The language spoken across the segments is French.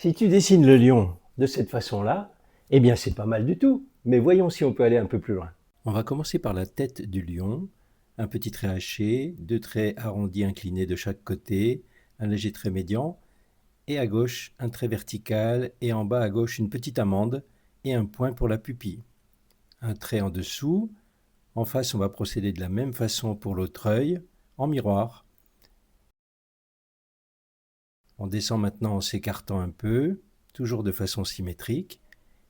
Si tu dessines le lion de cette façon-là, eh bien c'est pas mal du tout. Mais voyons si on peut aller un peu plus loin. On va commencer par la tête du lion, un petit trait haché, deux traits arrondis inclinés de chaque côté, un léger trait médian, et à gauche un trait vertical, et en bas à gauche une petite amande, et un point pour la pupille. Un trait en dessous. En face, on va procéder de la même façon pour l'autre œil, en miroir. On descend maintenant en s'écartant un peu, toujours de façon symétrique,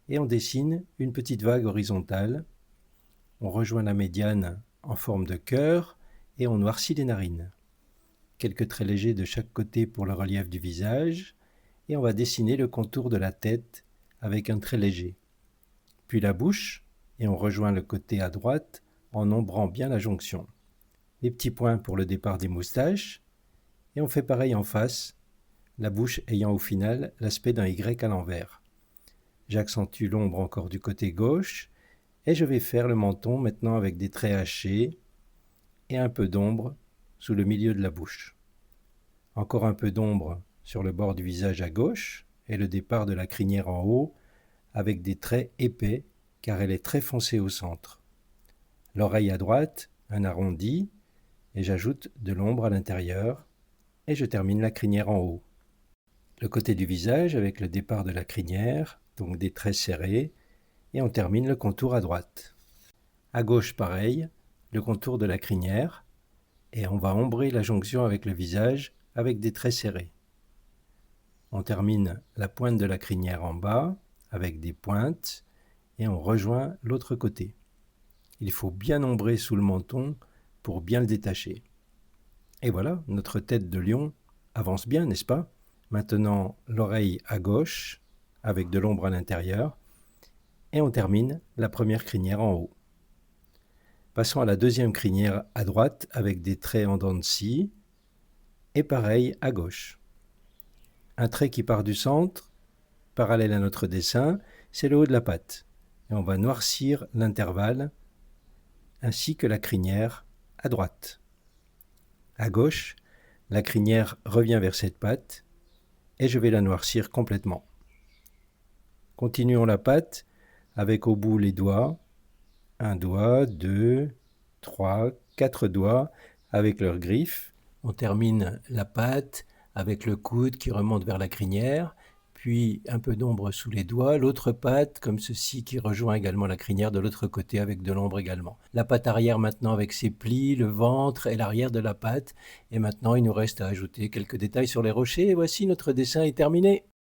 et on dessine une petite vague horizontale. On rejoint la médiane en forme de cœur et on noircit les narines. Quelques traits légers de chaque côté pour le relief du visage et on va dessiner le contour de la tête avec un trait léger. Puis la bouche et on rejoint le côté à droite en ombrant bien la jonction. Les petits points pour le départ des moustaches et on fait pareil en face, la bouche ayant au final l'aspect d'un Y à l'envers. J'accentue l'ombre encore du côté gauche et je vais faire le menton maintenant avec des traits hachés et un peu d'ombre sous le milieu de la bouche. Encore un peu d'ombre sur le bord du visage à gauche et le départ de la crinière en haut avec des traits épais car elle est très foncée au centre. L'oreille à droite, un arrondi et j'ajoute de l'ombre à l'intérieur et je termine la crinière en haut. Le côté du visage avec le départ de la crinière, donc des traits serrés, et on termine le contour à droite. À gauche, pareil, le contour de la crinière, et on va ombrer la jonction avec le visage avec des traits serrés. On termine la pointe de la crinière en bas avec des pointes, et on rejoint l'autre côté. Il faut bien ombrer sous le menton pour bien le détacher. Et voilà, notre tête de lion avance bien, n'est-ce pas? Maintenant, l'oreille à gauche, avec de l'ombre à l'intérieur, et on termine la première crinière en haut. Passons à la deuxième crinière à droite avec des traits en dents de scie, et pareil à gauche. Un trait qui part du centre, parallèle à notre dessin, c'est le haut de la patte. Et on va noircir l'intervalle, ainsi que la crinière à droite. À gauche, la crinière revient vers cette patte, et je vais la noircir complètement. Continuons la patte avec au bout les doigts, un doigt, deux, trois, quatre doigts avec leurs griffes. On termine la patte avec le coude qui remonte vers la crinière, puis un peu d'ombre sous les doigts, l'autre patte comme ceci qui rejoint également la crinière de l'autre côté avec de l'ombre également. La patte arrière maintenant avec ses plis, le ventre et l'arrière de la patte. Et maintenant il nous reste à ajouter quelques détails sur les rochers et voici notre dessin est terminé.